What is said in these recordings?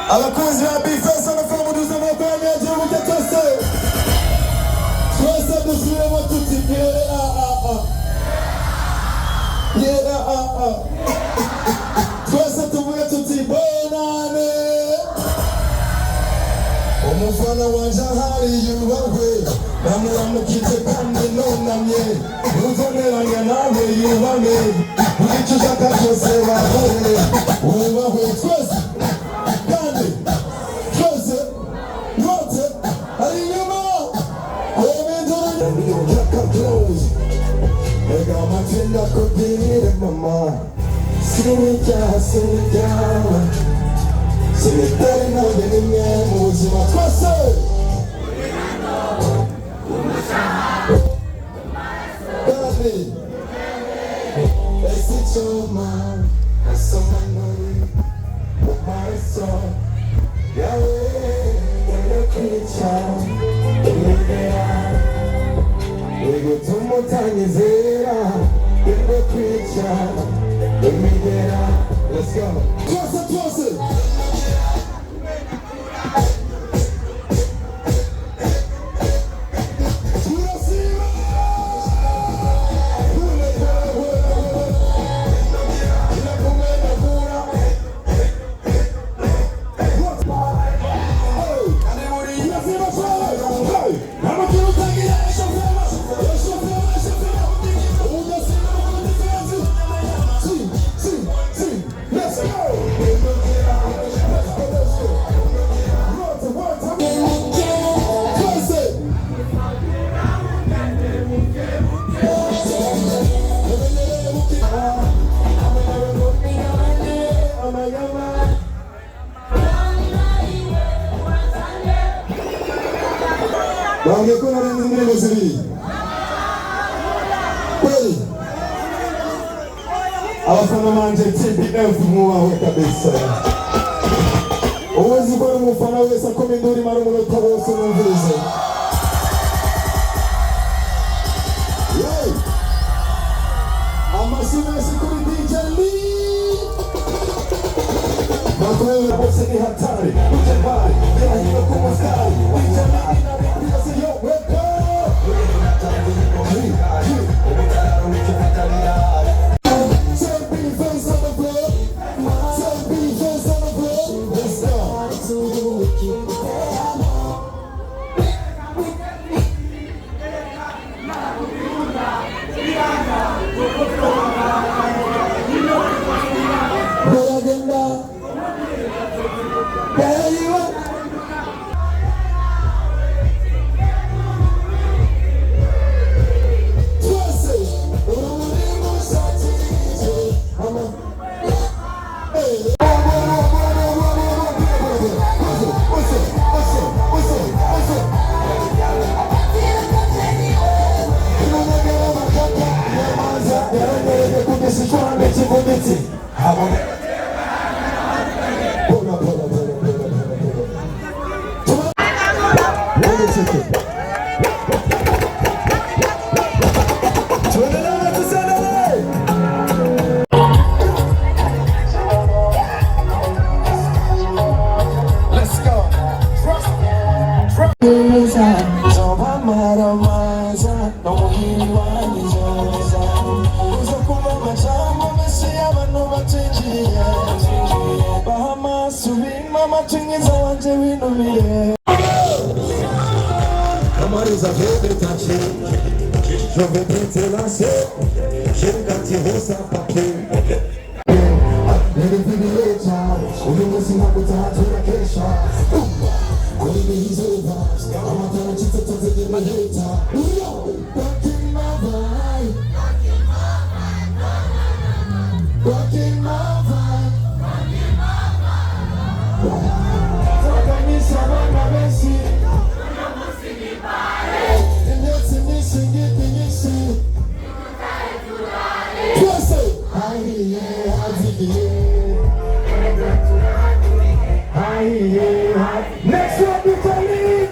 Abakunzi ba Bifesa na famuduza mabanya agiye cyose twese dusubiremo tuti twese tuvuge tuti bonane umufana wanje ahari yubahwe namuramukije kandi nunamye uzoneranya nawe yubahwe icyo ushaka cyose bahure wubahwe twese kandi twese wote ari inyuma Ega matenda kubwire mama sinijyawe sinitari nawe nimwe mu buzima twese kandi ese icyuma asoma nari mu maraso yawe kwica imigera igutuma utanyizera ibyo kwica imigera. Let's go twese twese wangekona nini ndimo zibiri kweli abafana manje TPF muwawe kabisa uwezi kuwa umufana wese akome nduri mara umunota wose numvirize amashimesi kuri DJ Lee bakomewe bose ni hatari ujembari yahino kumustari ujembari Come on. les affaires de tâcher. Je vais prêter la scène. J'ai le quartier rose à papier. Let it be the later. Ulimu sina kutatu na kesha. Kulimu hizo vibes. Amatana chita tata de my hater. Rockin' my vibe. Rockin' my vibe. Tokanisha wana besi. Inyesi nishi ngiti nishi. Twese. Ahiye azikiye. Ahiye. Next one, Italy.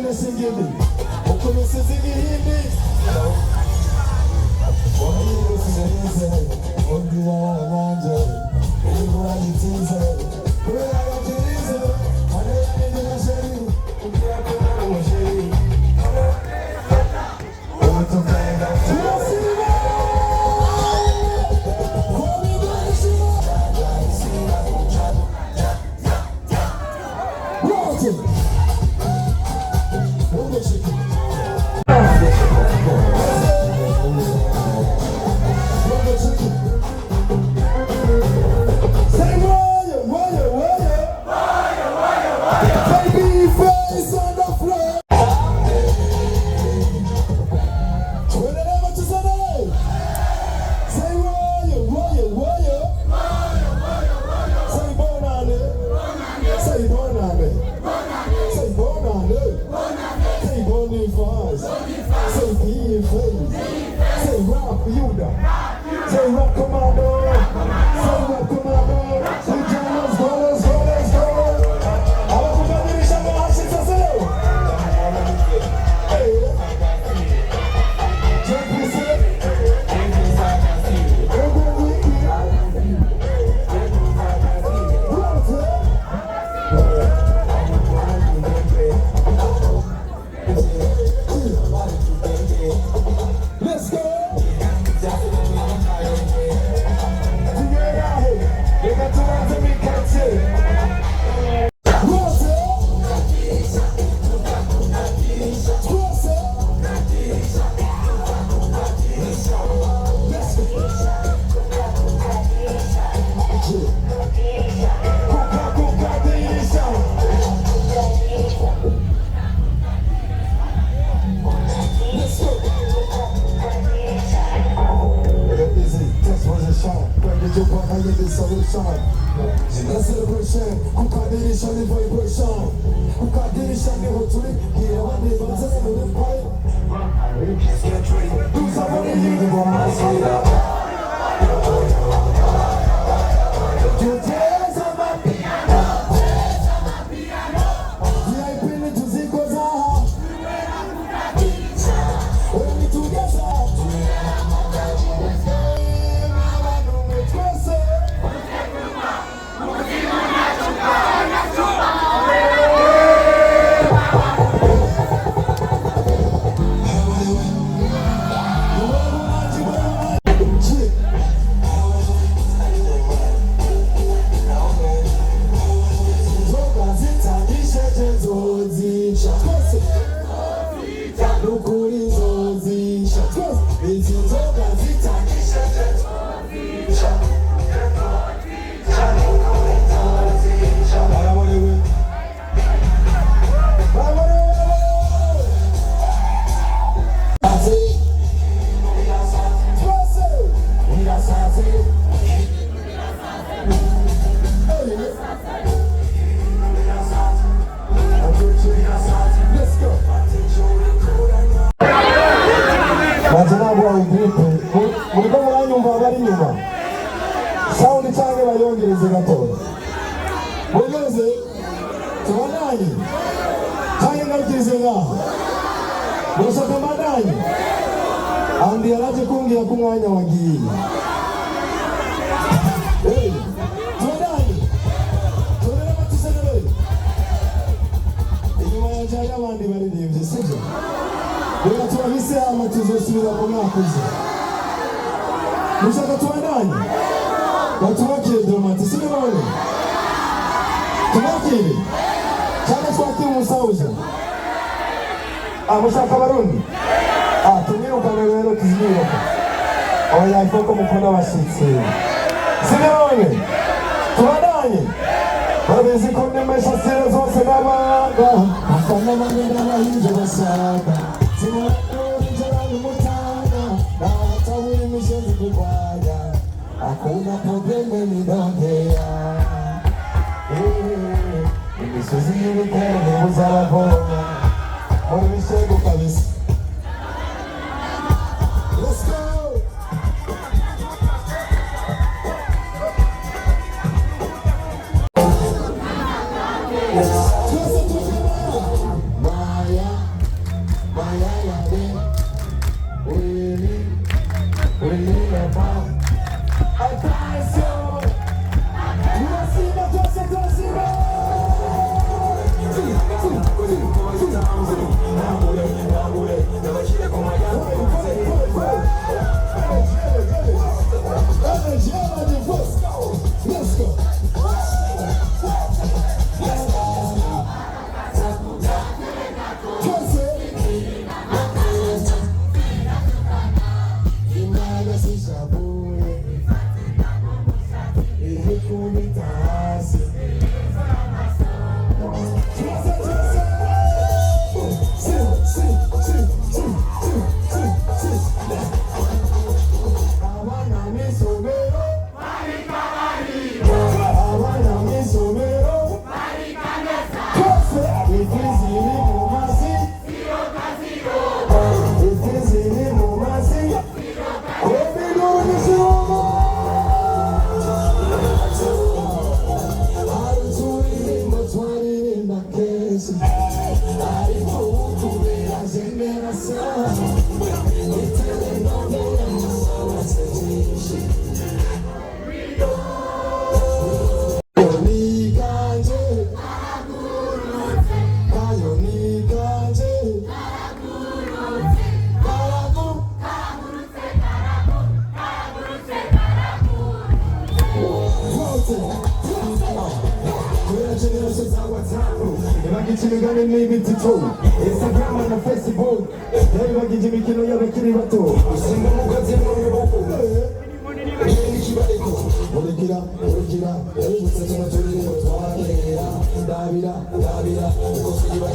Ukine singini, ukine singini. Wangine singanize, wangine wamanje, wangine wajitize, wangine wajitize, wangine wajitize, wangine wajitize. Muriko muranyumva abari inyuma sound cyane bayongereze gato bongeze tubandanye cyane ngarukize ngaho murashaka mbandanye andi yaraje kumbwira ko umwanya wagiye tubandanye tubere batusenere inyuma yaje abandi baririmbye sibyo reka turabise ama tuzosubira mu mwaka uza mushaka tubandanye batubakire dramati sibyo none tubakire cyane twakire umusauza mushaka abarundi tumwirukane rero tuzimwiruka oya ifoko mukunda abashitsi sibyo none tubandanye barabizi ko ndemesha sire zose n'abanga afana bagenda bahinje basaga hakuna probleme nidongea imisozi y'ibitero nibuza abavoma muri bishego kabisa. Let's go! Maya Instagram and Facebook, everybody Jimmy Kino Yabekiri Bato. Single Mugazi Moribo. Olikira, Elisana Turi, Davida, Kosiba,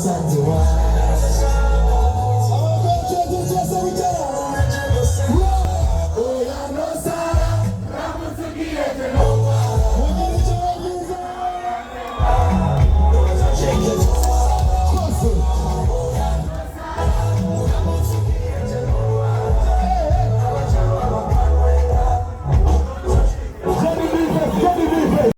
Trying to